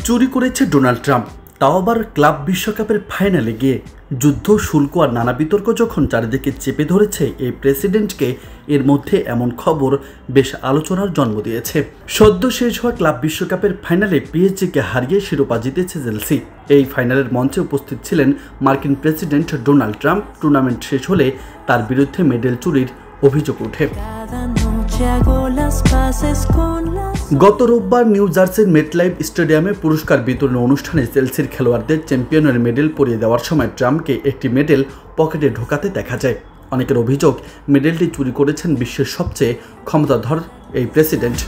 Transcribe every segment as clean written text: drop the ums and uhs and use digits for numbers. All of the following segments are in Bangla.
চুরি করেছে ডোনাল্ড ট্রাম্প, তাও আবার ক্লাব বিশ্বকাপের ফাইনালে গিয়ে। যুদ্ধ, শুল্ক আর নানা বিতর্ক যখন চারিদিকে চেপে ধরেছে এই প্রেসিডেন্টকে, এর মধ্যে এমন খবর বেশ আলোচনার জন্ম দিয়েছে। সদ্য শেষ হওয়া ক্লাব বিশ্বকাপের ফাইনালে পিএসজিকে হারিয়ে শিরোপা জিতেছে চেলসি। এই ফাইনালের মঞ্চে উপস্থিত ছিলেন মার্কিন প্রেসিডেন্ট ডোনাল্ড ট্রাম্প। টুর্নামেন্ট শেষ হলে তার বিরুদ্ধে মেডেল চুরির অভিযোগ ওঠে। গত রোববার নিউ জার্সির মেটলাইফ স্টেডিয়ামে পুরস্কার বিতরণ অনুষ্ঠানে চেলসির খেলোয়াড়দের চ্যাম্পিয়নের মেডেল পরিয়ে দেওয়ার সময় ট্রাম্পকে একটি মেডেল পকেটে ঢোকাতে দেখা যায়। অনেকের অভিযোগ, মেডেলটি চুরি করেছেন বিশ্বের সবচেয়ে ক্ষমতাধর এই প্রেসিডেন্ট।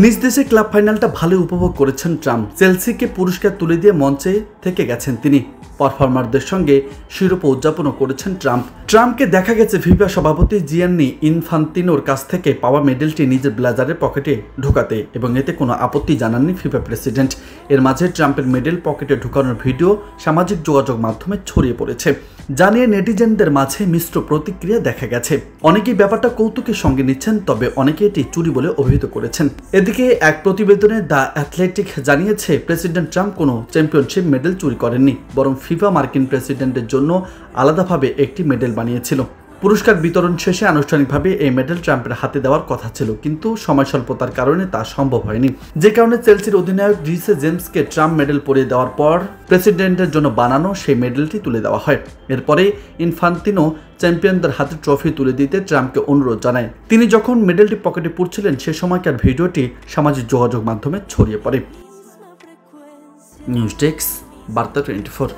নিজ দেশে ক্লাব ফাইনালটা ভালো উপভোগ করেছেন ট্রাম্প। চেলসিকে পুরস্কার তুলে দিয়ে মঞ্চে থেকে গেছেন তিনি। পারফর্মারদের সঙ্গে শিরোপা উদযাপনও করেছেন ট্রাম্প। ট্রাম্পকে দেখা গেছে ফিফা সভাপতি জিয়ান্নি ইনফান্তিনোর কাছ থেকে পাওয়া মেডেলটি নিজের ব্লেজারের পকেটে ঢোকাতে, এবং এতে কোনো আপত্তি জানাননি ফিফা প্রেসিডেন্ট। এর মাঝে ট্রাম্পের মেডেল পকেটে ঢোকানোর ভিডিও সামাজিক যোগাযোগ মাধ্যমে ছড়িয়ে পড়েছে, যা নিয়ে নেটিজেনদের মাঝে মিশ্র প্রতিক্রিয়া দেখা গেছে। অনেকেই ব্যাপারটা কৌতুকের সঙ্গে নিচ্ছেন, তবে অনেকে এটি চুরি বলে অভিহিত করেছেন। এদিকে এক প্রতিবেদনে দ্য অ্যাথলেটিক জানিয়েছে, প্রেসিডেন্ট ট্রাম্প কোনো চ্যাম্পিয়নশিপ মেডেল চুরি করেননি, বরং ফিফা মার্কিন প্রেসিডেন্টের জন্য আলাদাভাবে একটি মেডেল বানিয়েছিল। পুরস্কার বিতরণ শেষে আনুষ্ঠানিকভাবে এই মেডেল ট্রাম্পের হাতে দেওয়ার কথা ছিল, কিন্তু সময় স্বল্পতার কারণে তা সম্ভব হয়নি। যে কারণে চেলসির অধিনায়ক রিসে জেমসকে ট্রাম্প মেডেল পরিয়ে দেওয়ার পর প্রেসিডেন্টের জন্য বানানো সেই মেডেলটি তুলে দেওয়া হয়। এরপরে ইনফান্তিনো চ্যাম্পিয়নদের হাতে ট্রফি তুলে দিতে ট্রাম্পকে অনুরোধ জানায়। তিনি যখন মেডেলটি পকেটে পুরছিলেন, সে সময়কার ভিডিওটি সামাজিক যোগাযোগ মাধ্যমে ছড়িয়ে পড়ে। নিউজ ডেস্ক, বার্তা 24।